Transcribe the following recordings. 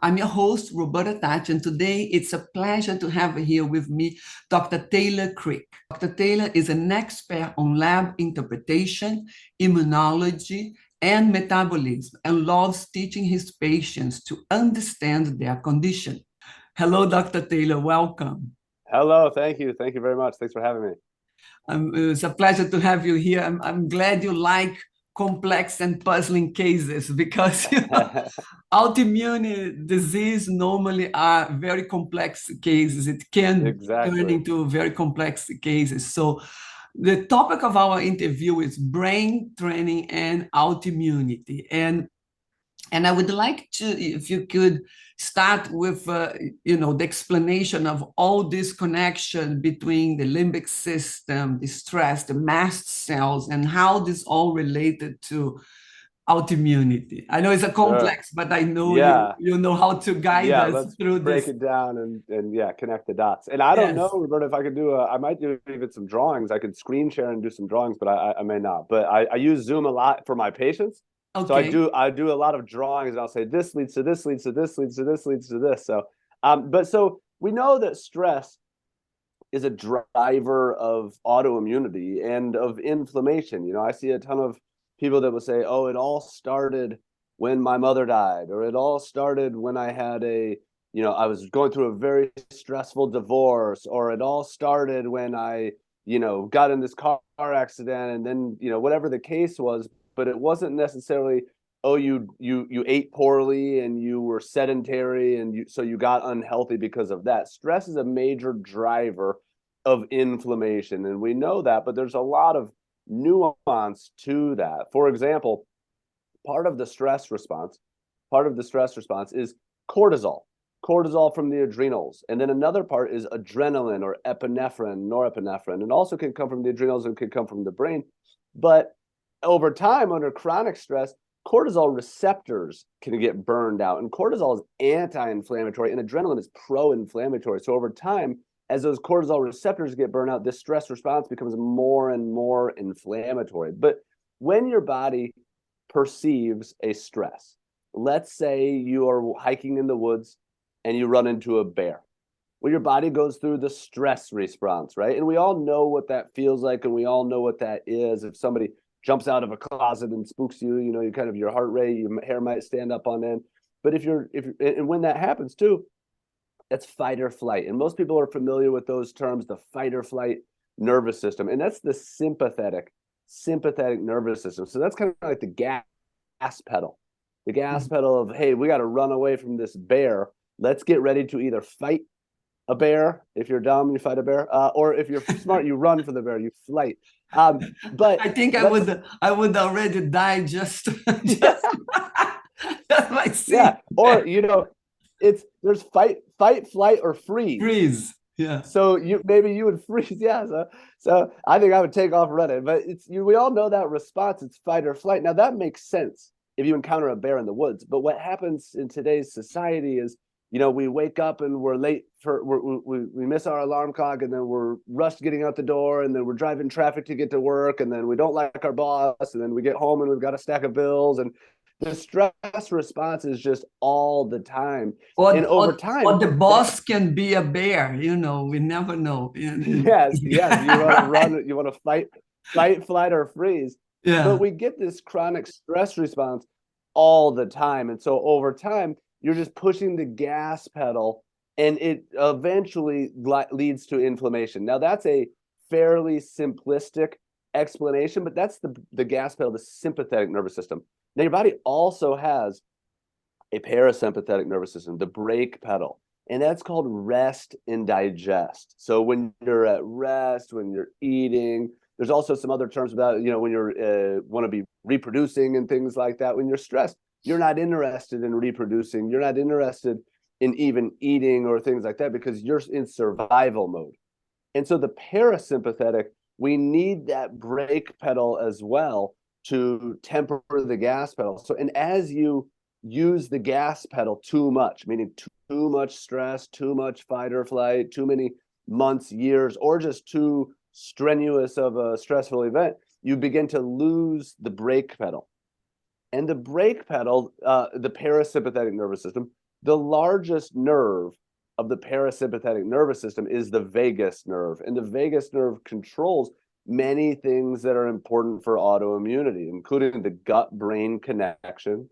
I'm your host, Roberta Tachi, and today it's a pleasure to have here with me Dr. Taylor Krick. Dr. Taylor is an expert on lab interpretation, immunology, and metabolism, and loves teaching his patients to understand their condition. Hello, Dr. Taylor, welcome. Hello, thank you. Thank you very much. Thanks for having me. It's a pleasure to have you here. I'm glad you like complex and puzzling cases because autoimmune disease normally are very complex cases. It can turn Exactly. into very complex cases. So the topic of our interview is brain training and autoimmunity. And I would like to, if you could start with, the explanation of all this connection between the limbic system, the stress, the mast cells, and how this all related to autoimmunity. I know it's a Sure. complex, but I know Yeah. you know how to guide Yeah. us Let's through break this. it down and yeah, connect the dots. And I don't know, Yes. Roberta, if I could I might do even some drawings. I could screen share and do some drawings, but I may not. But I use Zoom a lot for my patients. So Okay. I do a lot of drawings and I'll say this leads to this leads to this leads to this leads to this. So so we know that stress is a driver of autoimmunity and of inflammation. I see a ton of people that will say, "Oh, it all started when my mother died," or "It all started when I had I was going through a very stressful divorce," or "It all started when I, got in this car accident," and then, whatever the case was, but it wasn't necessarily, "Oh, you ate poorly and you were sedentary and so you got unhealthy because of that." Stress is a major driver of inflammation, and we know that, but there's a lot of nuance to that. For example, part of the stress response, part of the stress response is cortisol, cortisol from the adrenals. And then another part is adrenaline or epinephrine, norepinephrine, and also can come from the adrenals and can come from the brain. But over time, under chronic stress, cortisol receptors can get burned out. And cortisol is anti-inflammatory and adrenaline is pro-inflammatory. So over time, as those cortisol receptors get burned out, this stress response becomes more and more inflammatory. But when your body perceives a stress, let's say you are hiking in the woods and you run into a bear. Well, your body goes through the stress response, right? And we all know what that feels like, and we all know what that is. If somebody jumps out of a closet and spooks you, you kind of your heart rate, your hair might stand up on end. But and when that happens too, that's fight or flight. And most people are familiar with those terms, the fight or flight nervous system. And that's the sympathetic nervous system. So that's kind of like the gas pedal, the gas pedal of, hey, we got to run away from this bear. Let's get ready to either fight a bear. If you're dumb, you fight a bear, or if you're smart, you run for the bear, you flight. But I think I would already die just yeah, just just by yeah, seeing or that. there's fight, flight, or freeze. Freeze. Yeah. So maybe you would freeze, yeah. So I think I would take off running. But we all know that response. It's fight or flight. Now that makes sense if you encounter a bear in the woods. But what happens in today's society is, we wake up and we're late we miss our alarm clock, and then we're rushed getting out the door, and then we're driving traffic to get to work, and then we don't like our boss, and then we get home and we've got a stack of bills, and the stress response is just all the time. And Or, over or, or time, the that boss can be a bear, we never know. yes, you want to Right. run, you want to flight, or freeze. But Yeah. we get this chronic stress response all the time. And so over time, you're just pushing the gas pedal, and it eventually leads to inflammation. Now, that's a fairly simplistic explanation, but that's the gas pedal, the sympathetic nervous system. Now, your body also has a parasympathetic nervous system, the brake pedal, and that's called rest and digest. So when you're at rest, when you're eating, there's also some other terms about, when you're want to be reproducing and things like that. When you're stressed, you're not interested in reproducing. You're not interested in even eating or things like that because you're in survival mode. And so the parasympathetic, we need that brake pedal as well to temper the gas pedal. So, and as you use the gas pedal too much, meaning too much stress, too much fight or flight, too many months, years, or just too strenuous of a stressful event, you begin to lose the brake pedal. And the brake pedal, the parasympathetic nervous system, the largest nerve of the parasympathetic nervous system is the vagus nerve. And the vagus nerve controls many things that are important for autoimmunity, including the gut-brain connection.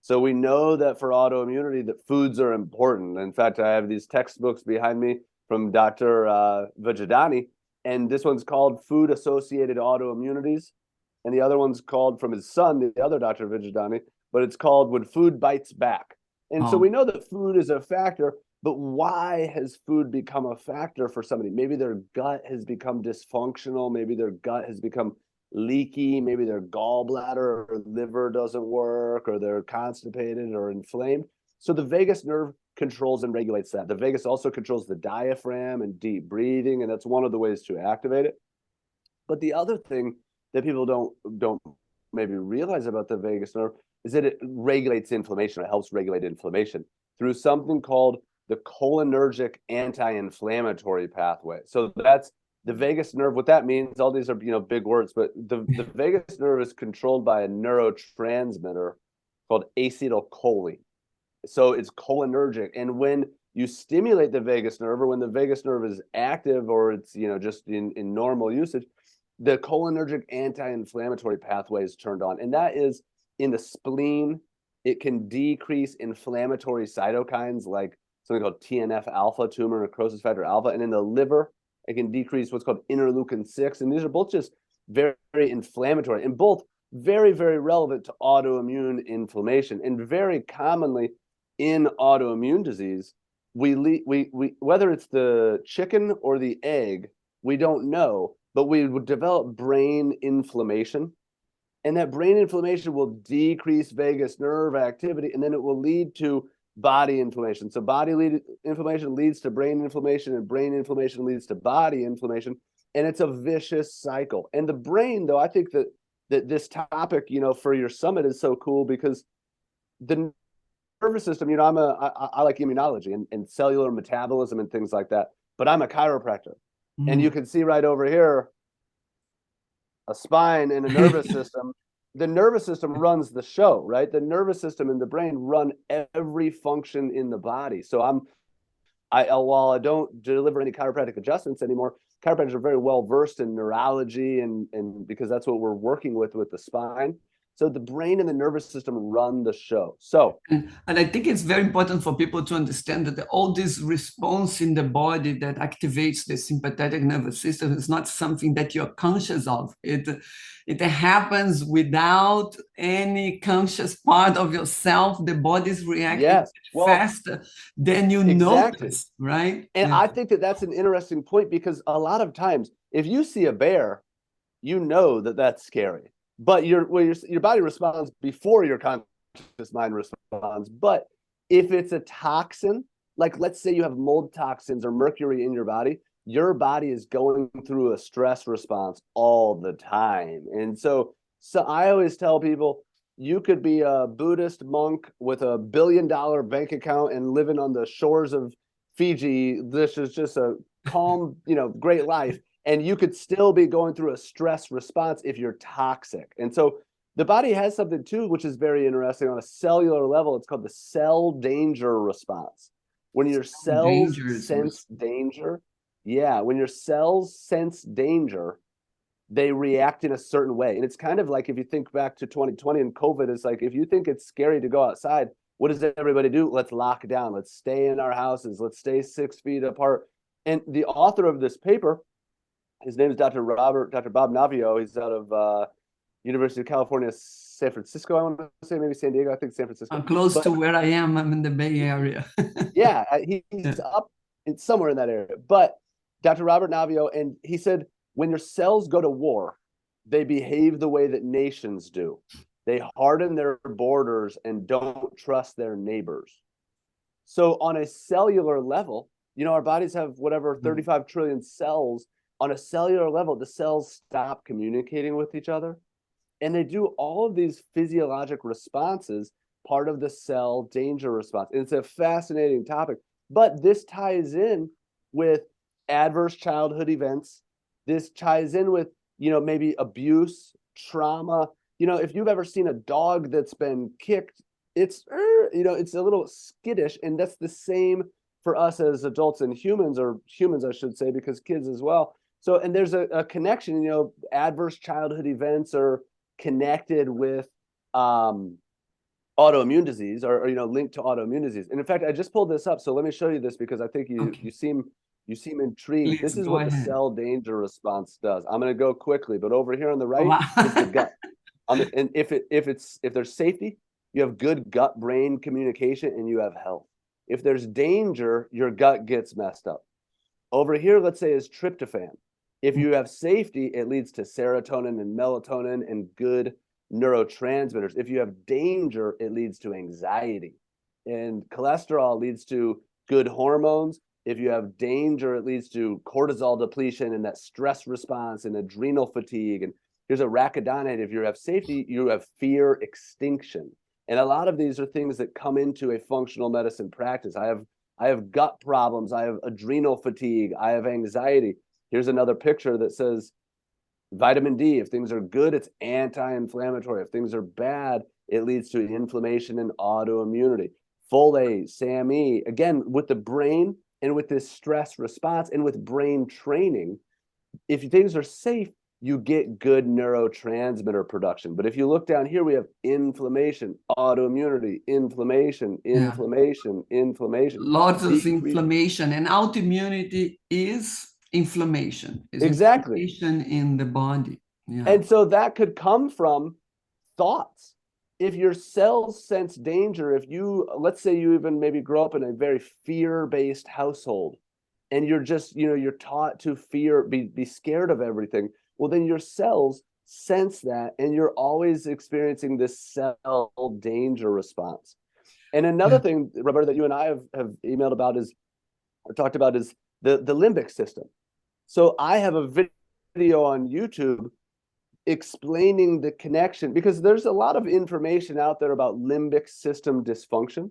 So we know that for autoimmunity, that foods are important. In fact, I have these textbooks behind me from Dr. Vajadani, and this one's called Food-Associated Autoimmunities, and the other one's called, from his son, the other Dr. Vajadani, but it's called When Food Bites Back. And so we know that food is a factor, but why has food become a factor for somebody? Maybe their gut has become dysfunctional. Maybe their gut has become leaky. Maybe their gallbladder or liver doesn't work, or they're constipated or inflamed. So the vagus nerve controls and regulates that. The vagus also controls the diaphragm and deep breathing, and that's one of the ways to activate it. But the other thing that people don't maybe realize about the vagus nerve is that it regulates inflammation. It helps regulate inflammation through something called the cholinergic anti-inflammatory pathway. So that's the vagus nerve. What that means, all these are big words, but the vagus nerve is controlled by a neurotransmitter called acetylcholine. So it's cholinergic, and when you stimulate the vagus nerve, or when the vagus nerve is active, or it's just in normal usage, the cholinergic anti-inflammatory pathway is turned on, and that is in the spleen. It can decrease inflammatory cytokines like something called TNF alpha, tumor necrosis factor alpha, and in the liver, it can decrease what's called interleukin 6, and these are both just very, very inflammatory, and both very, very relevant to autoimmune inflammation. And very commonly in autoimmune disease, we whether it's the chicken or the egg, we don't know, but we would develop brain inflammation, and that brain inflammation will decrease vagus nerve activity, and then it will lead to body inflammation. So inflammation leads to brain inflammation, and brain inflammation leads to body inflammation, and it's a vicious cycle. And the brain, though, I think that this topic, for your summit is so cool, because the nervous system, I like immunology and cellular metabolism and things like that, but I'm a chiropractor. And you can see right over here a spine and a nervous system. The nervous system runs the show, right? The nervous system and the brain run every function in the body. So while I don't deliver any chiropractic adjustments anymore, chiropractors are very well versed in neurology, and because that's what we're working with the spine. So the brain and the nervous system run the show. So, and I think it's very important for people to understand that all this response in the body that activates the sympathetic nervous system is not something that you're conscious of. It happens without any conscious part of yourself. The body's reacting faster than you notice, right? And I think that that's an interesting point, because a lot of times, if you see a bear, you know that that's scary. But your body responds before your conscious mind responds. But if it's a toxin, like let's say you have mold toxins or mercury in your body is going through a stress response all the time. And so I always tell people, you could be a Buddhist monk with $1 billion bank account and living on the shores of Fiji. This is just a calm, great life. And you could still be going through a stress response if you're toxic. And so the body has something too, which is very interesting on a cellular level. It's called the cell danger response. When your cells sense danger, when your cells sense danger, they react in a certain way. And it's kind of like, if you think back to 2020 and COVID, it's like, if you think it's scary to go outside, what does everybody do? Let's lock down. Let's stay in our houses. Let's stay 6 feet apart. And the author of this paper, his name is Dr. Bob Navio. He's out of University of California, San Francisco. I want to say maybe San Diego. I think San Francisco. Close to where I am. I'm in the Bay Area. He's up in somewhere in that area. But Dr. Robert Navio, and he said, when your cells go to war, they behave the way that nations do. They harden their borders and don't trust their neighbors. So on a cellular level, our bodies have whatever 35 trillion cells. On a cellular level, the cells stop communicating with each other, and they do all of these physiologic responses, part of the cell danger response. And it's a fascinating topic, but this ties in with adverse childhood events. This ties in with, maybe abuse, trauma. If you've ever seen a dog that's been kicked it's it's a little skittish, and that's the same for us as adults and humans, or humans I should say, because kids as well. So, and there's a connection, adverse childhood events are connected with autoimmune disease, or linked to autoimmune disease. And in fact, I just pulled this up, so let me show you this, because I think you Okay, you seem intrigued. please This is go what the ahead. cell danger response does. I'm going to go quickly, but over here on the right Wow. is the gut. And if there's safety, you have good gut brain communication and you have health. If there's danger, your gut gets messed up. Over here, let's say, is tryptophan. If you have safety, it leads to serotonin and melatonin and good neurotransmitters. If you have danger, it leads to anxiety. And cholesterol leads to good hormones. If you have danger, it leads to cortisol depletion and that stress response and adrenal fatigue. And here's a arachidonate. If you have safety, you have fear extinction. And a lot of these are things that come into a functional medicine practice. I have gut problems. I have adrenal fatigue. I have anxiety. Here's another picture that says vitamin D. If things are good, it's anti-inflammatory. If things are bad, it leads to inflammation and autoimmunity. Folate, SAMe, again, with the brain and with this stress response and with brain training, if things are safe, you get good neurotransmitter production. But if you look down here, we have inflammation, autoimmunity, inflammation, Yeah, inflammation, inflammation. lots of Decrease. inflammation, and autoimmunity is Exactly. inflammation in the body. Yeah. And so that could come from thoughts. If your cells sense danger, if you, let's say you even maybe grow up in a very fear-based household, and you're just, you're taught to be scared of everything, well, then your cells sense that, and you're always experiencing this cell danger response. And another Yeah. thing, Roberta, that you and I have emailed about is, or talked about, is the limbic system. So I have a video on YouTube explaining the connection, because there's a lot of information out there about limbic system dysfunction.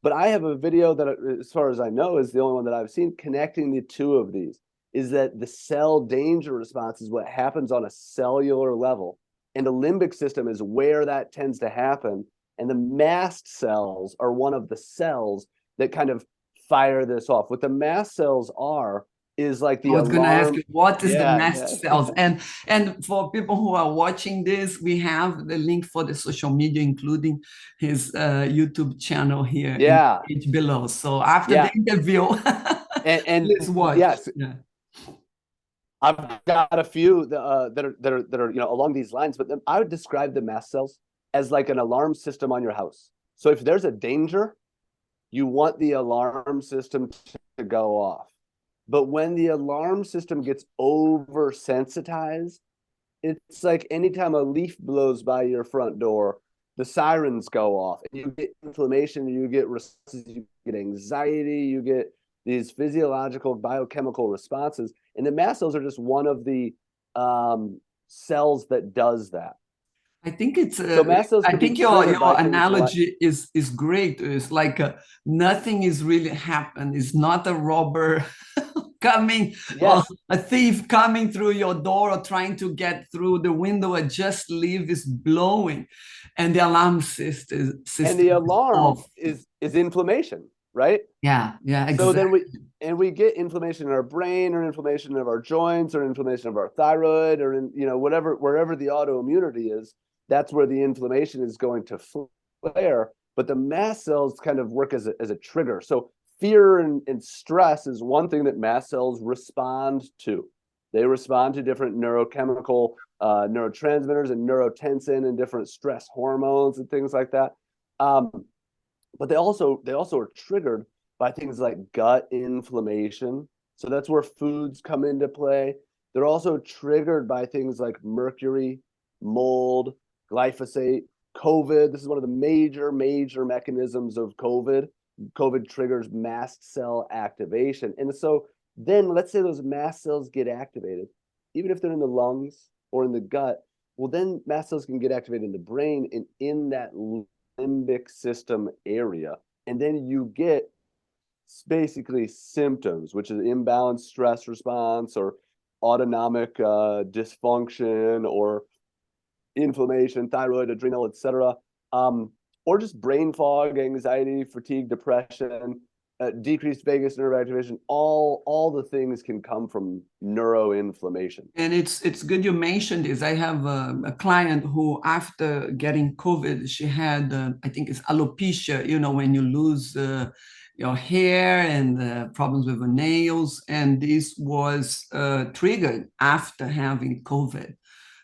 But I have a video that, as far as I know, is the only one that I've seen connecting the two of these, is that the cell danger response is what happens on a cellular level. And the limbic system is where that tends to happen. And the mast cells are one of the cells that kind of fire this off. What the mast cells are is like I the was going to ask you, alarm. what is the Yeah, mast yeah. cells? And for people who are watching this, we have the link for the social media, including his YouTube channel here in the Yeah, page below. So after the yeah. interview, And please watch. yes, Yeah. I've got a few that are along these lines, but I would describe the mast cells as like an alarm system on your house. So if there's a danger, you want the alarm system to go off. But when the alarm system gets oversensitized, it's like anytime a leaf blows by your front door, the sirens go off, and you get inflammation, you get you get anxiety, you get these physiological biochemical responses, and the mast cells are just one of the cells that does that. I think it's So mast cells I can be think your triggered by things like, analogy is great. It's like nothing is really happened. It's not a robber coming, or yes, a thief coming through your door, or trying to get through the window. A just leaf is blowing, and the alarm system and the is alarm off. is inflammation, right? Yeah, yeah, So then exactly. we get inflammation in our brain, or inflammation of our joints, or inflammation of our thyroid, or in whatever, wherever the autoimmunity is, that's where the inflammation is going to flare. But the mast cells kind of work as a trigger. So fear and stress is one thing that mast cells respond to. They respond to different neurochemical neurotransmitters and neurotensin and different stress hormones and things like that. But they also are triggered by things like gut inflammation. So that's where foods come into play. They're also triggered by things like mercury, mold, glyphosate, COVID. This is one of the major mechanisms of COVID. COVID triggers mast cell activation. And so then let's say those mast cells get activated, even if they're in the lungs or in the gut, well, then mast cells can get activated in the brain and in that limbic system area. And then you get basically symptoms, which is imbalanced stress response, or autonomic dysfunction, or inflammation, thyroid, adrenal, etc. or just brain fog, anxiety, fatigue, depression, decreased vagus nerve activation. All the things can come from neuroinflammation. And it's good you mentioned this. I have a client who, after getting COVID, she had, I think it's alopecia, you know, when you lose your hair and problems with the nails. And this was triggered after having COVID.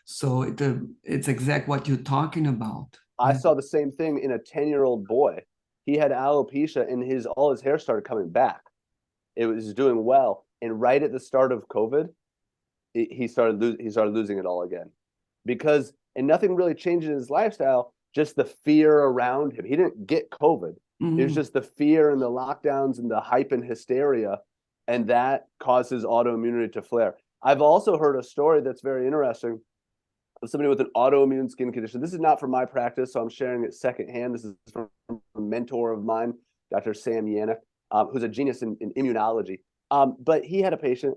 So it's exactly what you're talking about. I saw the same thing in a 10-year-old boy. He had alopecia and all his hair started coming back. It was doing well. And right at the start of COVID, he started losing it all again. And nothing really changed in his lifestyle, just the fear around him. He didn't get COVID. It was just the fear and the lockdowns and the hype and hysteria, and that causes autoimmunity to flare. I've also heard a story that's very interesting of somebody with an autoimmune skin condition. This is not from my practice, so I'm sharing it secondhand. This is from a mentor of mine, Dr. Sam Yannick, who's a genius in immunology. But he had a patient,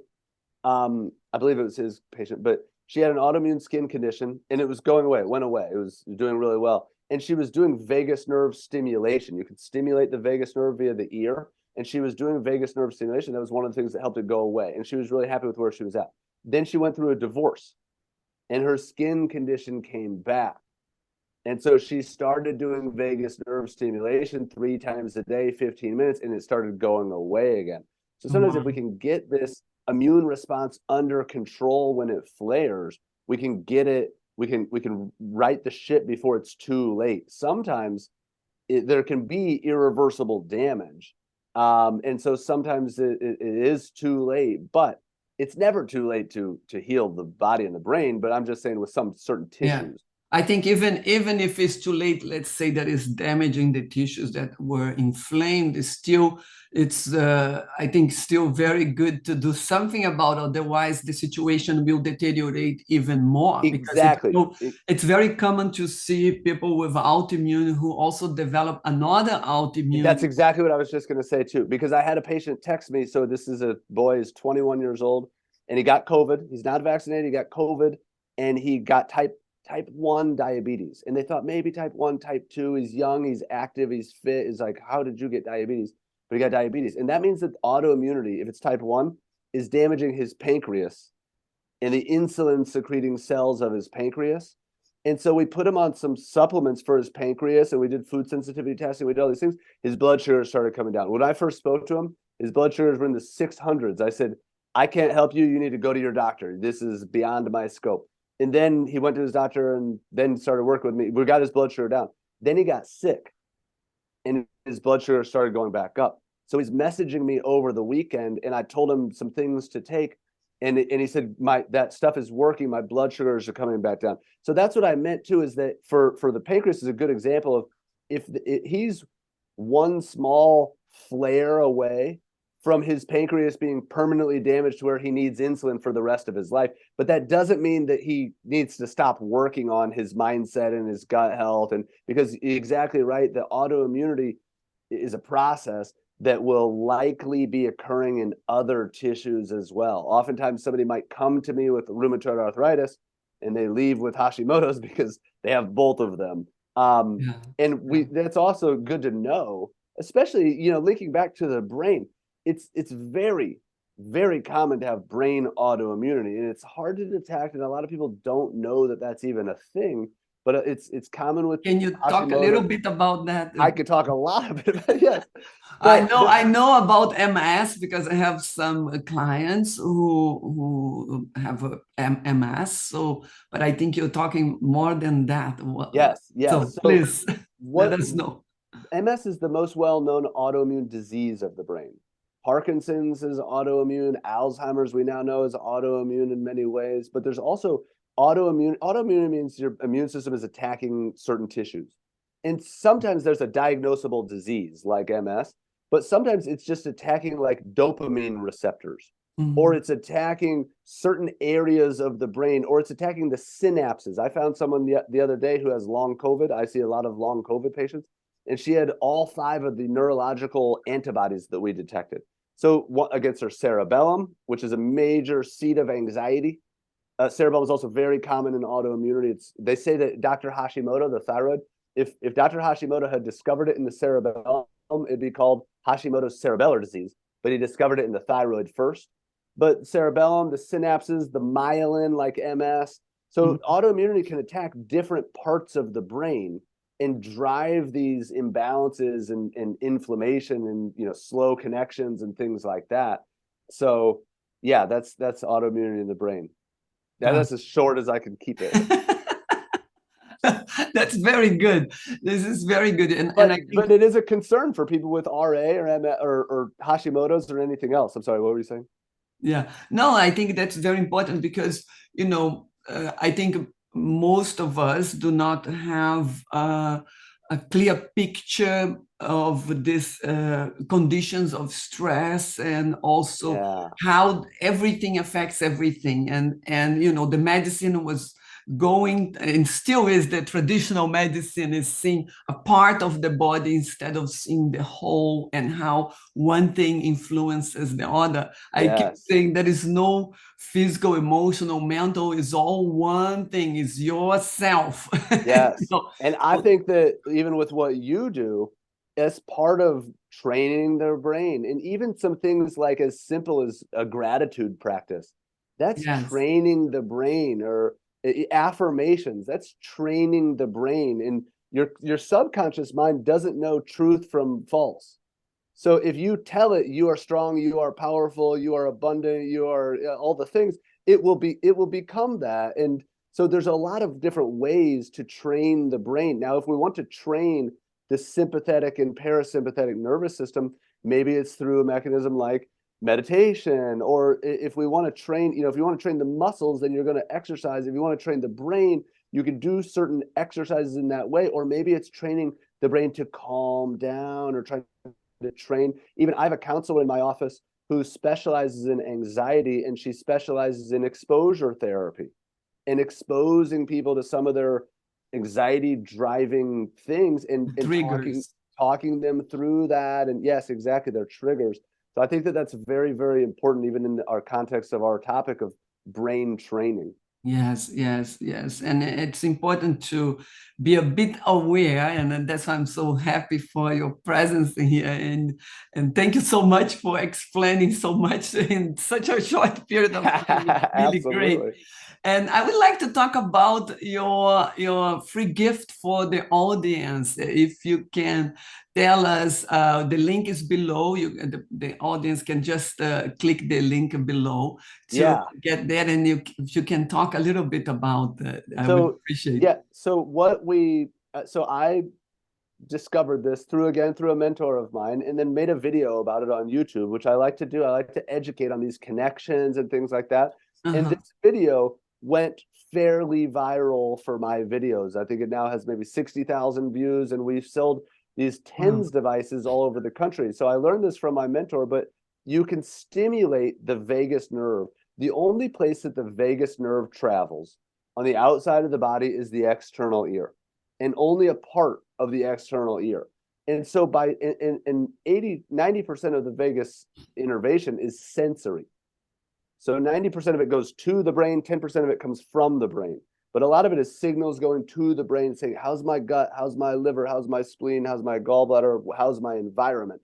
I believe it was his patient, but she had an autoimmune skin condition and it was going away. It went away. It was doing really well. And she was doing vagus nerve stimulation. You could stimulate the vagus nerve via the ear. And she was doing vagus nerve stimulation. That was one of the things that helped it go away. And she was really happy with where she was at. Then she went through a divorce and her skin condition came back. And so she started doing vagus nerve stimulation 3 times a day, 15 minutes, and it started going away again. So sometimes if we can get this immune response under control when it flares, we can get it, we can right the ship before it's too late. Sometimes there can be irreversible damage. And so sometimes it is too late, but it's never too late to heal the body and the brain. But I'm just saying with some certain tissues. Yeah. I think even if it's too late, let's say that is damaging the tissues that were inflamed, it's I think still very good to do something about, otherwise the situation will deteriorate even more. Exactly. It's very common to see people with autoimmune who also develop another autoimmune. That's exactly what I was just going to say too, because I had a patient text me. So this is a boy, he's 21 years old, and he got COVID. He's not vaccinated. He got COVID, and he got type 1 diabetes. And they thought maybe type 1, type 2, he's young, he's active, he's fit. Is like, how did you get diabetes? But he got diabetes. And that means that autoimmunity, if it's type 1, is damaging his pancreas and the insulin secreting cells of his pancreas. And so we put him on some supplements for his pancreas, and we did food sensitivity testing. We did all these things. His blood sugar started coming down. When I first spoke to him, his blood sugars were in the 600s. I said, I can't help you. You need to go to your doctor. This is beyond my scope. And then he went to his doctor and then started working with me. We got his blood sugar down. Then he got sick and his blood sugar started going back up. So he's messaging me over the weekend, and I told him some things to take. And he said, that stuff is working. My blood sugars are coming back down. So that's what I meant too, is that for the pancreas is a good example of if he's one small flare away from his pancreas being permanently damaged to where he needs insulin for the rest of his life. But that doesn't mean that he needs to stop working on his mindset and his gut health. And because you're exactly right, the autoimmunity is a process that will likely be occurring in other tissues as well. Oftentimes somebody might come to me with rheumatoid arthritis and they leave with Hashimoto's because they have both of them. That's also good to know, especially, linking back to the brain. It's very, very common to have brain autoimmunity, and it's hard to detect, and a lot of people don't know that that's even a thing. But it's common with. Can you talk a little bit about that? I could talk a lot of it, but yes. I know about MS because I have some clients who have MS. So, but I think you're talking more than that. Yes. So please let us know. MS is the most well-known autoimmune disease of the brain. Parkinson's is autoimmune. Alzheimer's we now know is autoimmune in many ways, but there's also autoimmune. Autoimmune means your immune system is attacking certain tissues. And sometimes there's a diagnosable disease like MS, but sometimes it's just attacking like dopamine receptors, or it's attacking certain areas of the brain, or it's attacking the synapses. I found someone the other day who has long COVID. I see a lot of long COVID patients, and she had all 5 of the neurological antibodies that we detected. So against her cerebellum, which is a major seat of anxiety. Cerebellum is also very common in autoimmunity. They say that Dr. Hashimoto, the thyroid, if Dr. Hashimoto had discovered it in the cerebellum, it'd be called Hashimoto's cerebellar disease, but he discovered it in the thyroid first. But cerebellum, the synapses, the myelin, like MS. So autoimmunity can attack different parts of the brain and drive these imbalances and inflammation and, you know, slow connections and things like that. So yeah, that's autoimmunity in the brain. That's as short as I can keep it. That's very good. This is very good. And I think, but it is a concern for people with RA or Hashimoto's or anything else. I'm sorry, what were you saying? Yeah, no, I think that's very important because, you know, I think most of us do not have a clear picture of these conditions of stress, and also how everything affects everything. And you know, the medicine was going, and still is, the traditional medicine is seeing a part of the body instead of seeing the whole, and how one thing influences the other. I keep saying there is no physical, emotional, mental, is all one thing, is yourself. Yes. So, and I think that even with what you do, as part of training their brain, and even some things like as simple as a gratitude practice, that's training the brain, or affirmations, that's training the brain. And your subconscious mind doesn't know truth from false. So if you tell it you are strong, you are powerful, you are abundant, you are all the things, it will become that. And so there's a lot of different ways to train the brain. Now, if we want to train the sympathetic and parasympathetic nervous system, maybe it's through a mechanism like meditation. Or if we want to train, you know, if you want to train the muscles, then you're going to exercise. If you want to train the brain, you can do certain exercises in that way. Or maybe it's training the brain to calm down, or trying to train. Even I have a counselor in my office who specializes in anxiety, and she specializes in exposure therapy and exposing people to some of their anxiety driving things, and talking them through that. And yes, exactly, their triggers. So I think that that's very, very important, even in our context of our topic of brain training. Yes, yes, yes. And it's important to be a bit aware, and that's why I'm so happy for your presence here. And thank you so much for explaining so much in such a short period of time. It's really great. And I would like to talk about your free gift for the audience. If you can tell us, the link is below. The audience can just click the link below to get there, and if you can talk a little bit about that, I would appreciate. Yeah. So I discovered this through a mentor of mine, and then made a video about it on YouTube, which I like to do. I like to educate on these connections and things like that. And this video went fairly viral for my videos. I think it now has maybe 60,000 views, and we've sold these TENS devices all over the country. So I learned this from my mentor, but you can stimulate the vagus nerve. The only place that the vagus nerve travels on the outside of the body is the external ear, and only a part of the external ear. And so by 90% of the vagus innervation is sensory. So 90% of it goes to the brain, 10% of it comes from the brain. But a lot of it is signals going to the brain saying, how's my gut? How's my liver? How's my spleen? How's my gallbladder? How's my environment?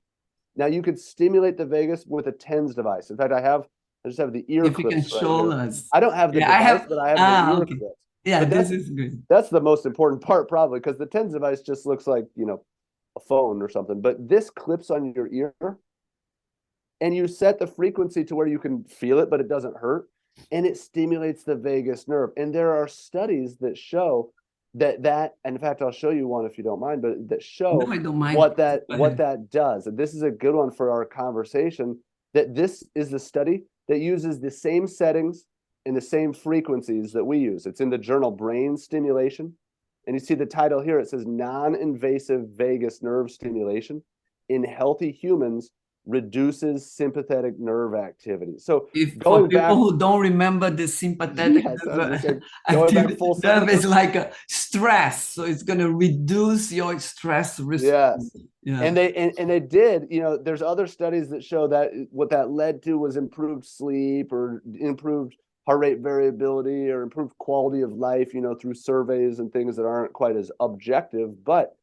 Now you could stimulate the vagus with a TENS device. In fact, I just have the ear clips. If you can show us. I don't have the device, but I have the ear clips. Yeah, this is good. That's the most important part, probably, because the TENS device just looks like, you know, a phone or something. But this clips on your ear, and you set the frequency to where you can feel it, but it doesn't hurt, and it stimulates the vagus nerve. And there are studies that show and in fact, I'll show you one if you don't mind, but that show what that does. And this is a good one for our conversation, that this is the study that uses the same settings and the same frequencies that we use. It's in the journal Brain Stimulation. And you see the title here, it says non-invasive vagus nerve stimulation in healthy humans reduces sympathetic nerve activity. So for people who don't remember the sympathetic nerve is like a stress, so it's going to reduce your stress response. And they did, you know, there's other studies that show that what that led to was improved sleep or improved heart rate variability or improve quality of life, through surveys and things that aren't quite as objective. But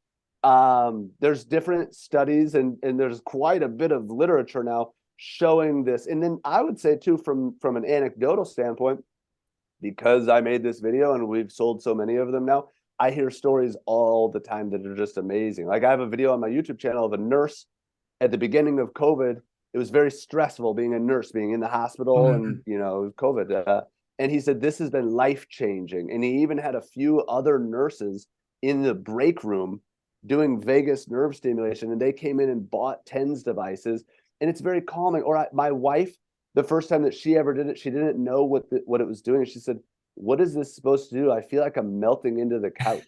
there's different studies and there's quite a bit of literature now showing this. And then I would say too, from an anecdotal standpoint, because I made this video and we've sold so many of them now, I hear stories all the time that are just amazing. Like I have a video on my YouTube channel of a nurse at the beginning of COVID. It was very stressful being a nurse, being in the hospital and, COVID. And he said, this has been life-changing. And he even had a few other nurses in the break room doing vagus nerve stimulation. And they came in and bought TENS devices. And it's very calming. Or my wife, the first time that she ever did it, she didn't know what it was doing. She said, what is this supposed to do? I feel like I'm melting into the couch.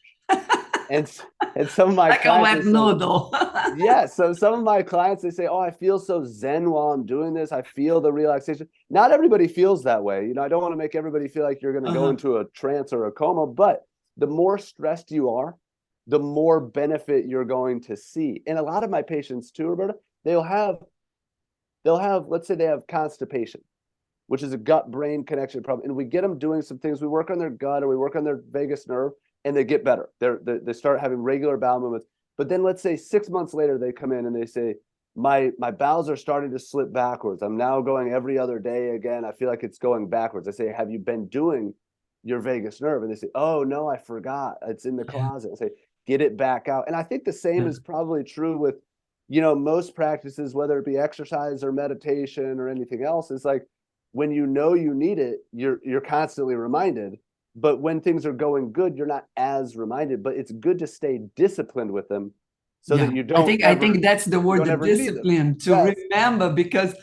and some of my like clients, a wet noodle. yeah. So some of my clients, they say, oh, I feel so zen while I'm doing this. I feel the relaxation. Not everybody feels that way. I don't want to make everybody feel like you're going to go into a trance or a coma, but the more stressed you are, the more benefit you're going to see. And a lot of my patients too, Roberta, they'll have, let's say they have constipation, which is a gut-brain connection problem. And we get them doing some things. We work on their gut or we work on their vagus nerve and they get better. They start having regular bowel movements. But then let's say 6 months later, they come in and they say, my bowels are starting to slip backwards. I'm now going every other day again. I feel like it's going backwards. I say, have you been doing your vagus nerve? And they say, oh, no, I forgot. It's in the closet. I say, get it back out. And I think the same is probably true with, most practices, whether it be exercise or meditation or anything else. It's like when you need it, you're constantly reminded. But when things are going good, you're not as reminded. But it's good to stay disciplined with them so that you don't. I think that's the word, the discipline, to remember, because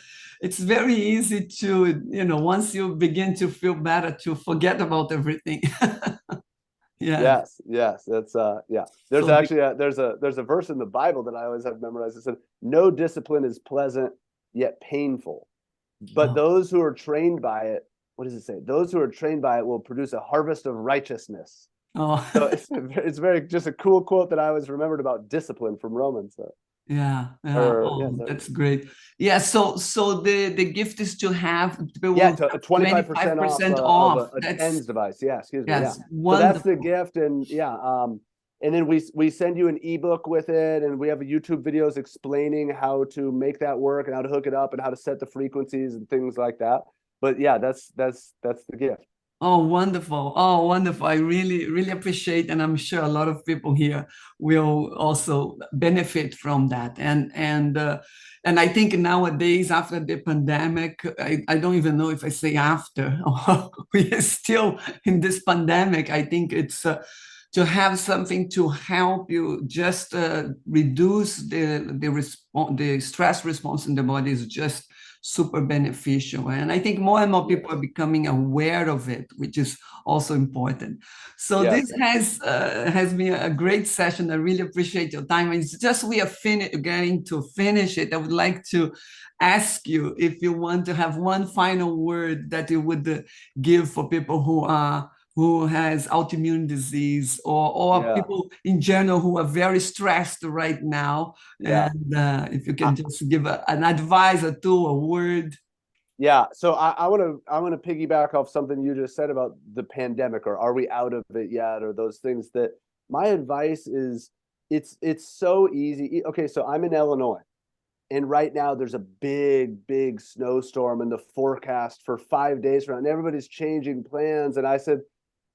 it's very easy to, once you begin to feel better, to forget about everything. Yes. That's There's actually there's a verse in the Bible that I always have memorized. It said, "No discipline is pleasant, yet painful, but those who are trained by it." What does it say? Those who are trained by it will produce a harvest of righteousness. So it's very just a cool quote that I always remembered about discipline from Romans. That's great. Yeah, so the gift is to have 25% off a TENS device. Yeah, excuse me. Yes, so that's the gift, and and then we send you an ebook with it, and we have YouTube videos explaining how to make that work and how to hook it up and how to set the frequencies and things like that. But yeah, that's the gift. Oh, wonderful. Oh, wonderful. I really, really appreciate, and I'm sure a lot of people here will also benefit from that. And I think nowadays, after the pandemic, I don't even know if I say after, we are still in this pandemic. I think it's to have something to help you just reduce the stress response in the body is just super beneficial. And I think more and more people are becoming aware of it, which is also important. So this has been a great session. I really appreciate your time. It's just we are going to finish it. I would like to ask you if you want to have one final word that you would give for people who has autoimmune disease or people in general who are very stressed right now. And if you can just give an advice or two, a word. Yeah, so I want to piggyback off something you just said about the pandemic, or are we out of it yet, or those things. That my advice is it's so easy. Okay, so I'm in Illinois, and right now there's a big snowstorm in the forecast for 5 days from now, and everybody's changing plans. And I said,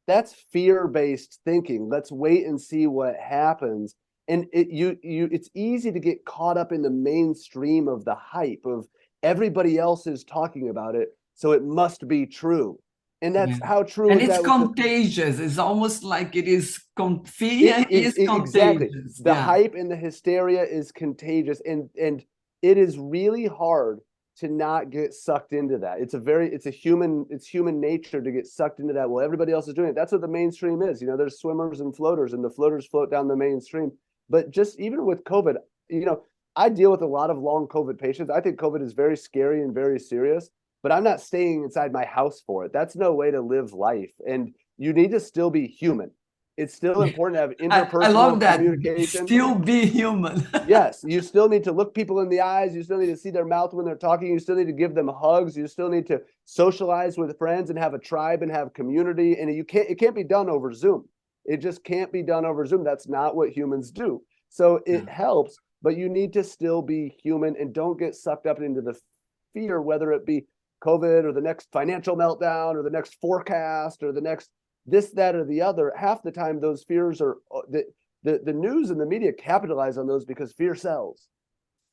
that's fear-based thinking. Let's wait and see what happens. And it's easy to get caught up in the mainstream of the hype of everybody else is talking about it, so it must be true. And that's how true. And it's contagious. It's almost like it is fear is contagious. Exactly. The hype and the hysteria is contagious, and it is really hard to not get sucked into that. It's human nature to get sucked into that. Well, everybody else is doing it. That's what the mainstream is. There's swimmers and floaters, and the floaters float down the mainstream. But just even with COVID, I deal with a lot of long COVID patients. I think COVID is very scary and very serious, but I'm not staying inside my house for it. That's no way to live life. And you need to still be human. It's still important to have I love interpersonal that. communication. Still be human. Yes, you still need to look people in the eyes. You still need to see their mouth when they're talking. You still need to give them hugs. You still need to socialize with friends and have a tribe and have community. And it can't be done over Zoom. It just can't be done over Zoom. That's not what humans do. So it helps, but you need to still be human and don't get sucked up into the fear, whether it be COVID or the next financial meltdown or the next forecast or the next this, that, or the other. Half the time, those fears are the news and the media capitalize on those because fear sells.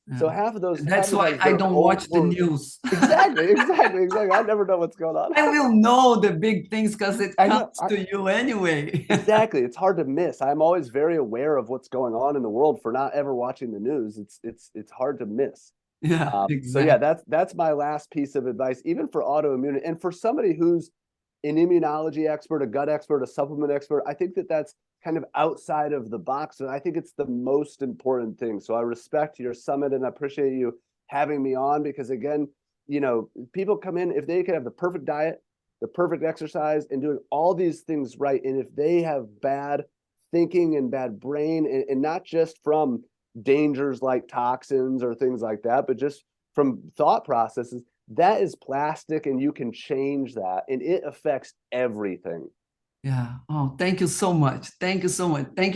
Yeah. So half of those. That's why I don't watch the news. Exactly. I never know what's going on. I will know the big things because it comes to you anyway. Exactly. It's hard to miss. I'm always very aware of what's going on in the world for not ever watching the news. It's hard to miss. Yeah, exactly. So yeah, that's my last piece of advice, even for autoimmune and for somebody who's an immunology expert, a gut expert, a supplement expert. I think that's kind of outside of the box, and I think it's the most important thing. So I respect your summit, and I appreciate you having me on because, again, people come in, if they can have the perfect diet, the perfect exercise, and doing all these things right, and if they have bad thinking and bad brain, and not just from dangers like toxins or things like that, but just from thought processes, that is plastic, and you can change that, and it affects everything. Yeah. Oh, thank you so much. Thank you so much. Thank you.